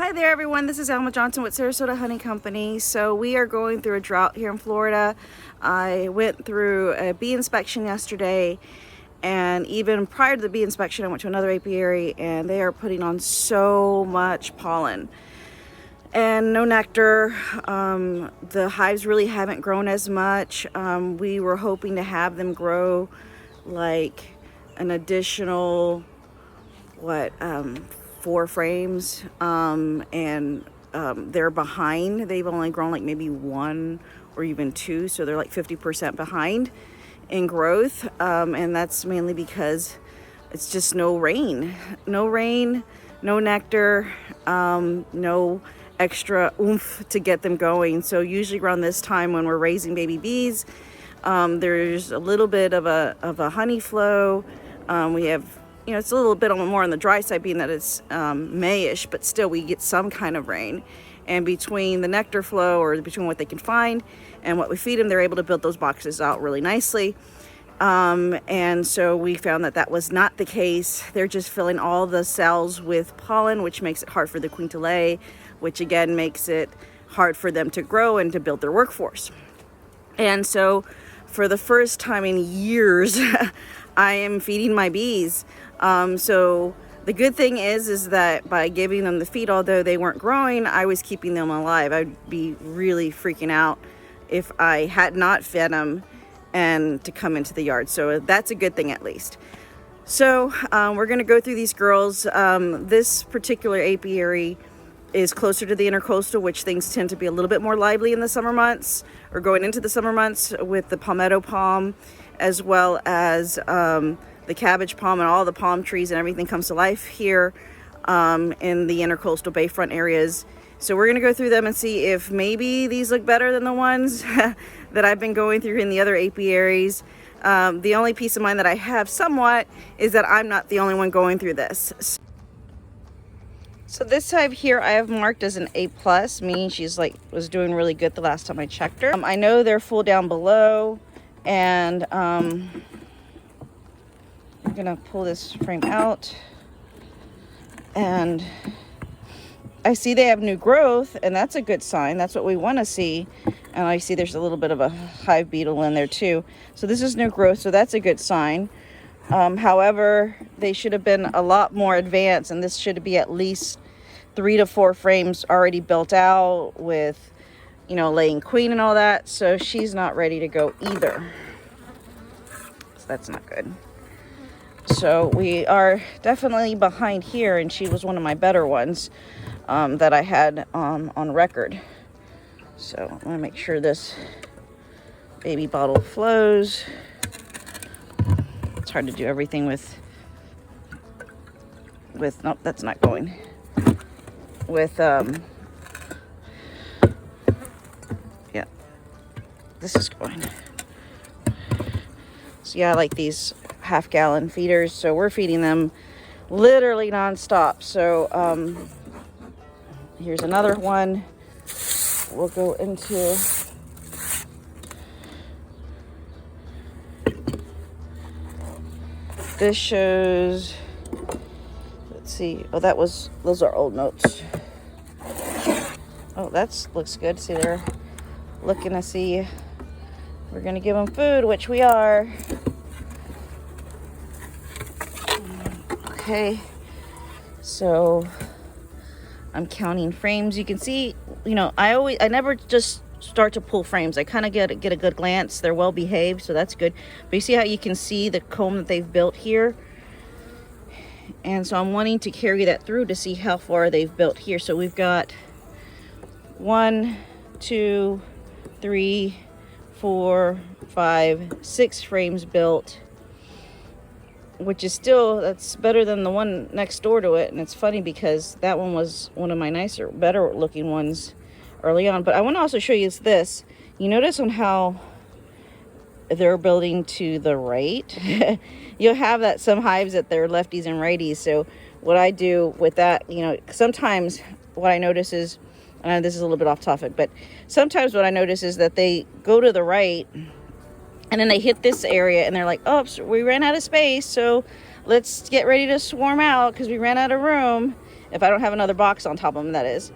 Hi there everyone, this is Alma Johnson with Sarasota Honey Company. So we are going through a drought here in Florida. I went through a bee inspection yesterday, and even prior to the bee inspection I went to another apiary, and they are putting on so much pollen and no nectar. The hives really haven't grown as much. We were hoping to have them grow like an additional 4 frames, and they're behind. They've only grown like maybe 1 or even 2, so they're like 50% behind in growth, and that's mainly because it's just no rain, no nectar, no extra oomph to get them going. So usually around this time when we're raising baby bees, there's a little bit of a honey flow. We have, it's a little bit more on the dry side, being that it's Mayish, but still we get some kind of rain. And between the nectar flow, or between what they can find and what we feed them, they're able to build those boxes out really nicely. And so we found that was not the case. They're just filling all the cells with pollen, which makes it hard for the queen to lay, which again makes it hard for them to grow and to build their workforce. And so for the first time in years, I am feeding my bees. So the good thing is that by giving them the feed, although they weren't growing, I was keeping them alive. I'd be really freaking out if I had not fed them and to come into the yard. So that's a good thing at least. So we're gonna go through these girls. This particular apiary is closer to the intercoastal, which things tend to be a little bit more lively in the summer months, or going into the summer months, with the palmetto palm, as well as the cabbage palm, and all the palm trees and everything comes to life here in the intercoastal bayfront areas. So we're going to go through them and see if maybe these look better than the ones that I've been going through in the other apiaries. The only peace of mind that I have somewhat is that I'm not the only one going through this. So this hive here I have marked as an A+, meaning she's was doing really good the last time I checked her. I know they're full down below, and I'm gonna pull this frame out, and I see they have new growth, and that's a good sign. That's what we want to see. And I see there's a little bit of a hive beetle in there too. So this is new growth, so that's a good sign. However, they should have been a lot more advanced, and this should be at least 3 to 4 frames already built out with, laying queen and all that. So she's not ready to go either. So that's not good. So we are definitely behind here, and she was one of my better ones that I had on record. So I'm gonna make sure this baby bottle flows. It's hard to do everything with nope, that's not going. With yeah, this is going. So yeah, I like these half-gallon feeders, so we're feeding them literally non-stop. So here's another one. We'll go into this. Shows, let's see, oh, those are old notes. Oh, looks good. See, they're looking to see we're gonna give them food, which we are. Okay, so I'm counting frames. You can see, I never just start to pull frames. I kind of get a good glance. They're well behaved, so that's good. But you see how you can see the comb that they've built here? And so I'm wanting to carry that through to see how far they've built here. So we've got 1, 2, 3, 4, 5, 6 frames built, which is still, that's better than the one next door to it. And it's funny because that one was one of my nicer, better looking ones early on. But I want to also show you this. You notice on how they're building to the right. You'll have that some hives that they're lefties and righties. So what I do with that, sometimes what I notice is, and this is a little bit off topic, but sometimes what I notice is that they go to the right, and then they hit this area, and they're like, oh, we ran out of space, so let's get ready to swarm out because we ran out of room. If I don't have another box on top of them, that is.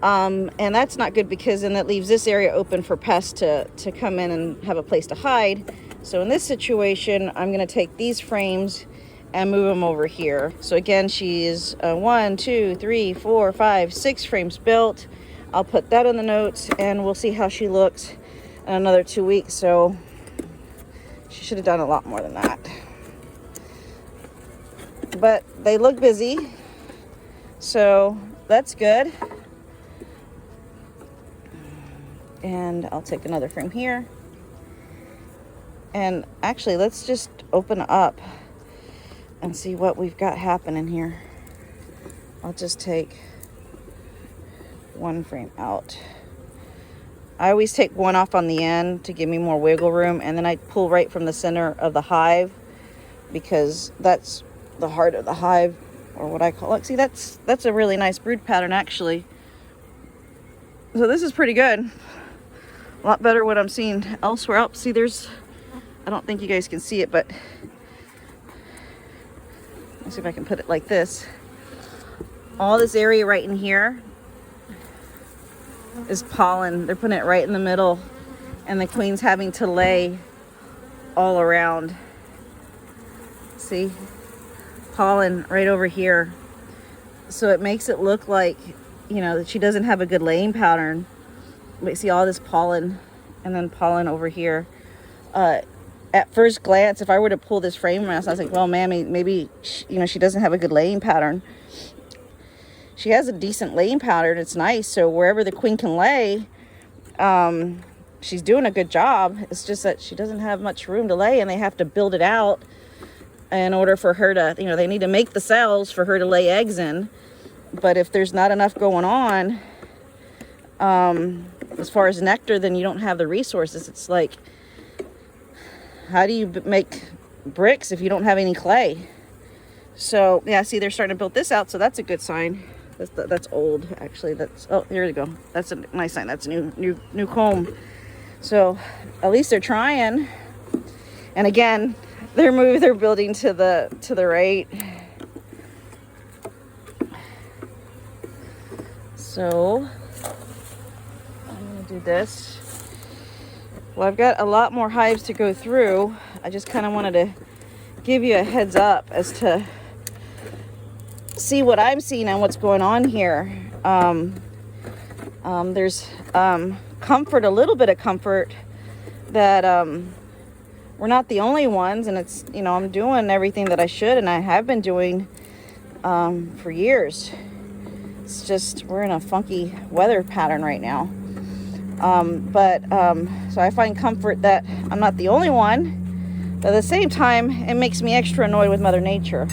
And that's not good because then that leaves this area open for pests to come in and have a place to hide. So in this situation, I'm going to take these frames and move them over here. So again, she is 1, 2, 3, 4, 5, 6 frames built. I'll put that in the notes and we'll see how she looks in another 2 weeks. So she should have done a lot more than that. But they look busy, so that's good. And I'll take another frame here. And actually, let's just open up and see what we've got happening here. I'll just take one frame out. I always take one off on the end to give me more wiggle room, and then I pull right from the center of the hive because that's the heart of the hive, or what I call it. See, that's a really nice brood pattern actually. So this is pretty good. A lot better what I'm seeing elsewhere. Oh, see, there's, I don't think you guys can see it, but let's see if I can put it like this. All this area right in here is pollen. They're putting it right in the middle, and the queen's having to lay all around. See? Pollen right over here. So it makes it look like, you know, that she doesn't have a good laying pattern. But see all this pollen and then pollen over here. At first glance, if I were to pull this frame around, I was like, well, mammy, maybe you know, she doesn't have a good laying pattern. She has a decent laying pattern. It's nice. So wherever the queen can lay, she's doing a good job. It's just that she doesn't have much room to lay, and they have to build it out in order for her to, you know, they need to make the cells for her to lay eggs in. But if there's not enough going on, as far as nectar, then you don't have the resources. It's like, how do you make bricks if you don't have any clay? So yeah, see, they're starting to build this out, so that's a good sign. That's old, actually. That's, oh, here we go. That's a nice sign. That's a new comb. So at least they're trying. And again, they're building to the right. So I'm gonna do this. Well, I've got a lot more hives to go through. I just kind of wanted to give you a heads up as to see what I'm seeing and what's going on here. There's comfort, a little bit of comfort that we're not the only ones, and it's, you know, I'm doing everything that I should, and I have been doing for years. It's just, we're in a funky weather pattern right now. So I find comfort that I'm not the only one, but at the same time, it makes me extra annoyed with Mother Nature.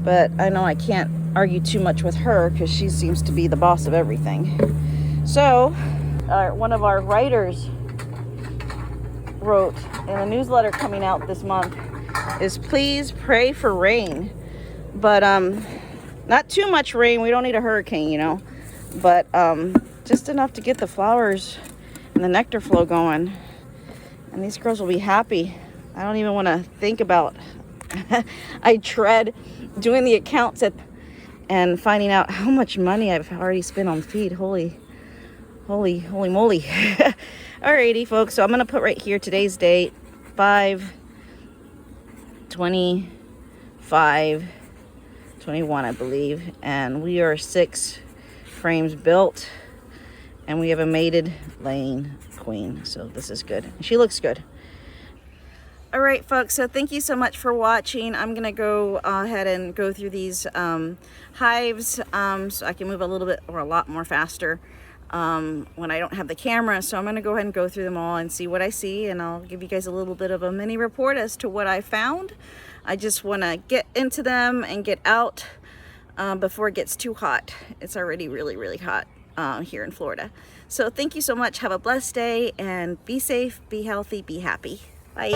But I know I can't argue too much with her because she seems to be the boss of everything. So one of our writers wrote in a newsletter coming out this month is, please pray for rain. But not too much rain. We don't need a hurricane, you know, but just enough to get the flowers and the nectar flow going, and these girls will be happy. I don't even want to think about I dread doing the accounts and finding out how much money I've already spent on feed. Holy moly. Alrighty, folks, so I'm gonna put right here today's date, 5/25/21, I believe, and we are 6 frames built, and we have a mated laying queen. So this is good. She looks good. All right, folks, so thank you so much for watching. I'm gonna go ahead and go through these hives so I can move a little bit or a lot more faster when I don't have the camera. So I'm gonna go ahead and go through them all and see what I see, and I'll give you guys a little bit of a mini report as to what I found. I just wanna get into them and get out before it gets too hot. It's already really hot here in Florida. So thank you so much. Have a blessed day, and be safe, be healthy, be happy. Bye.